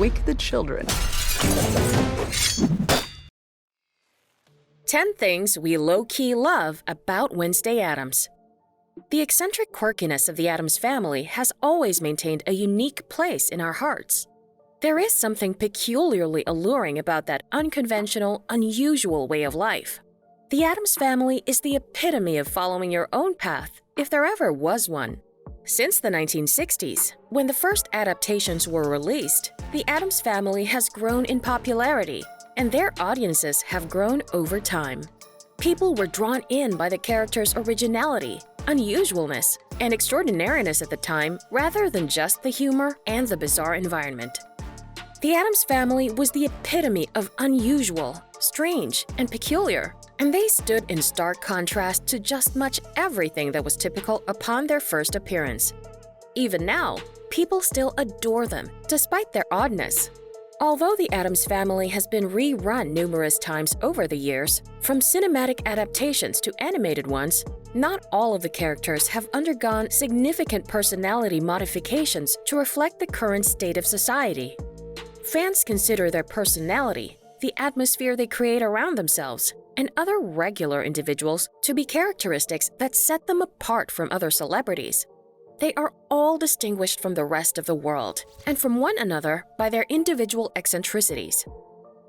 wake the children. 10 things we low-key love about Wednesday Addams. The eccentric quirkiness of the Addams family has always maintained a unique place in our hearts. There is something peculiarly alluring about that unconventional, unusual way of life. The Addams family is the epitome of following your own path, if there ever was one. Since the 1960s, when the first adaptations were released, the Addams family has grown in popularity, and their audiences have grown over time. People were drawn in by the characters' originality, unusualness, and extraordinariness at the time rather than just the humor and the bizarre environment. The Addams family was the epitome of unusual, strange, and peculiar, and they stood in stark contrast to just much everything that was typical upon their first appearance. Even now, people still adore them, despite their oddness. Although the Addams family has been rerun numerous times over the years, from cinematic adaptations to animated ones, not all of the characters have undergone significant personality modifications to reflect the current state of society. Fans consider their personality, the atmosphere they create around themselves, and other regular individuals to be characteristics that set them apart from other celebrities. They are all distinguished from the rest of the world and from one another by their individual eccentricities.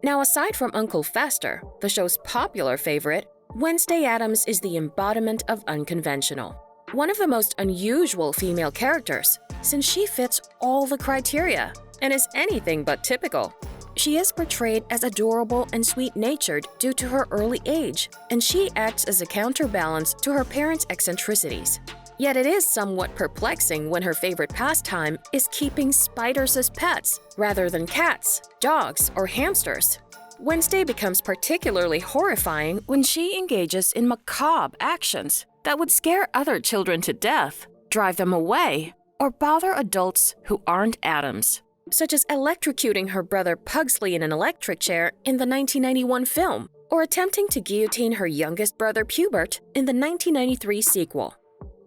Now, aside from Uncle Fester, the show's popular favorite, Wednesday Addams is the embodiment of unconventional. One of the most unusual female characters, since she fits all the criteria and is anything but typical. She is portrayed as adorable and sweet-natured due to her early age, and she acts as a counterbalance to her parents' eccentricities. Yet it is somewhat perplexing when her favorite pastime is keeping spiders as pets rather than cats, dogs, or hamsters. Wednesday becomes particularly horrifying when she engages in macabre actions that would scare other children to death, drive them away, or bother adults who aren't Addams, such as electrocuting her brother Pugsley in an electric chair in the 1991 film, or attempting to guillotine her youngest brother Pubert in the 1993 sequel.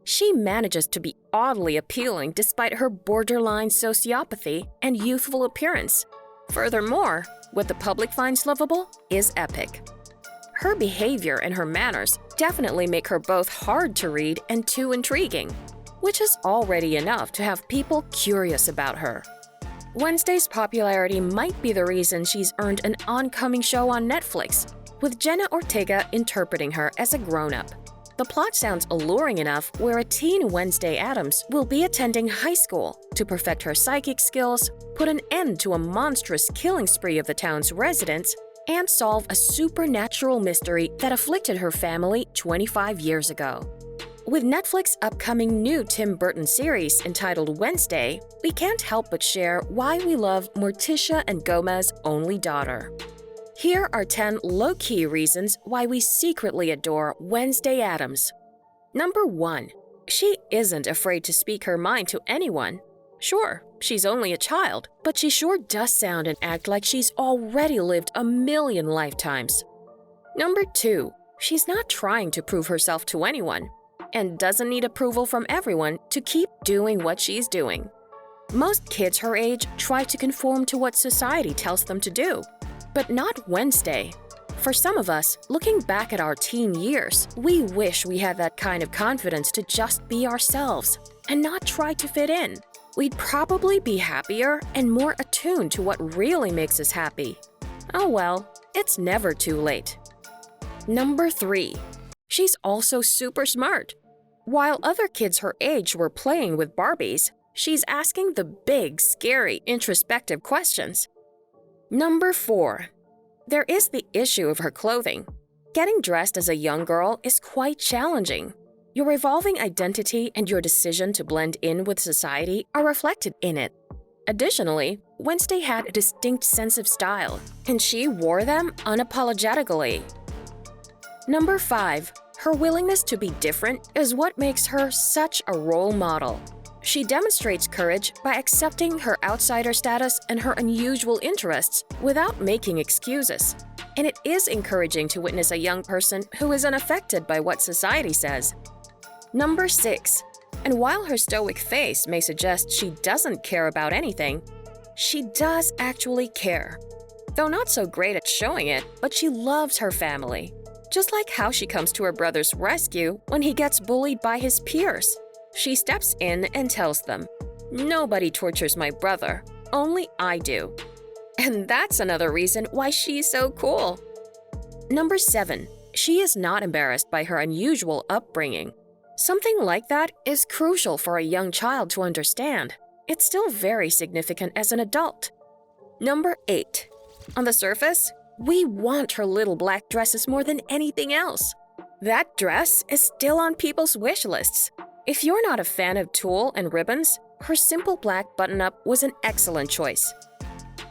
She manages to be oddly appealing despite her borderline sociopathy and youthful appearance. Furthermore, what the public finds lovable is epic. Her behavior and her manners definitely make her both hard to read and too intriguing, which is already enough to have people curious about her. Wednesday's popularity might be the reason she's earned an oncoming show on Netflix, with Jenna Ortega interpreting her as a grown-up. The plot sounds alluring enough where a teen Wednesday Addams will be attending high school to perfect her psychic skills, put an end to a monstrous killing spree of the town's residents, and solve a supernatural mystery that afflicted her family 25 years ago. With Netflix's upcoming new Tim Burton series entitled Wednesday, we can't help but share why we love Morticia and Gomez's only daughter. Here are 10 low-key reasons why we secretly adore Wednesday Addams. Number 1. She isn't afraid to speak her mind to anyone. Sure, she's only a child, but she sure does sound and act like she's already lived a million lifetimes. Number 2. She's not trying to prove herself to anyone, and doesn't need approval from everyone to keep doing what she's doing. Most kids her age try to conform to what society tells them to do, but not Wednesday. For some of us, looking back at our teen years, we wish we had that kind of confidence to just be ourselves and not try to fit in. We'd probably be happier and more attuned to what really makes us happy. Oh well, it's never too late. Number 3. She's also super smart. While other kids her age were playing with Barbies, she's asking the big, scary, introspective questions. Number 4. There is the issue of her clothing. Getting dressed as a young girl is quite challenging. Your evolving identity and your decision to blend in with society are reflected in it. Additionally, Wednesday had a distinct sense of style, and she wore them unapologetically. Number 5. Her willingness to be different is what makes her such a role model. She demonstrates courage by accepting her outsider status and her unusual interests without making excuses. And it is encouraging to witness a young person who is unaffected by what society says. Number 6. And while her stoic face may suggest she doesn't care about anything, She does actually care. Though not so great at showing it, but she loves her family. Just like how she comes to her brother's rescue when he gets bullied by his peers. She steps in and tells them, "Nobody tortures my brother, only I do." And that's another reason why she's so cool. Number 7. She is not embarrassed by her unusual upbringing. Something like that is crucial for a young child to understand. It's still very significant as an adult. Number 8. On the surface, we want her little black dresses more than anything else. That dress is still on people's wish lists. If you're not a fan of tulle and ribbons, her simple black button-up was an excellent choice.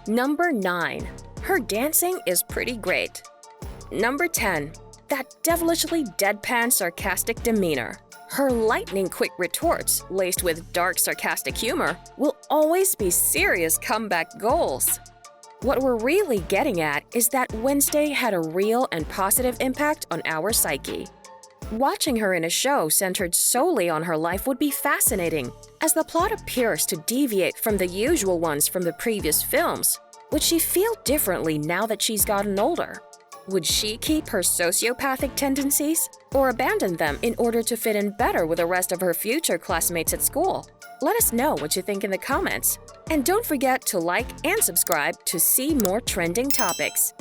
Number 9. Her dancing is pretty great. Number 10. That devilishly deadpan sarcastic demeanor. Her lightning-quick retorts, laced with dark sarcastic humor, will always be serious comeback goals. What we're really getting at is that Wednesday had a real and positive impact on our psyche. Watching her in a show centered solely on her life would be fascinating, as the plot appears to deviate from the usual ones from the previous films. Would she feel differently now that she's gotten older? Would she keep her sociopathic tendencies or abandon them in order to fit in better with the rest of her future classmates at school? Let us know what you think in the comments. And don't forget to like and subscribe to see more trending topics.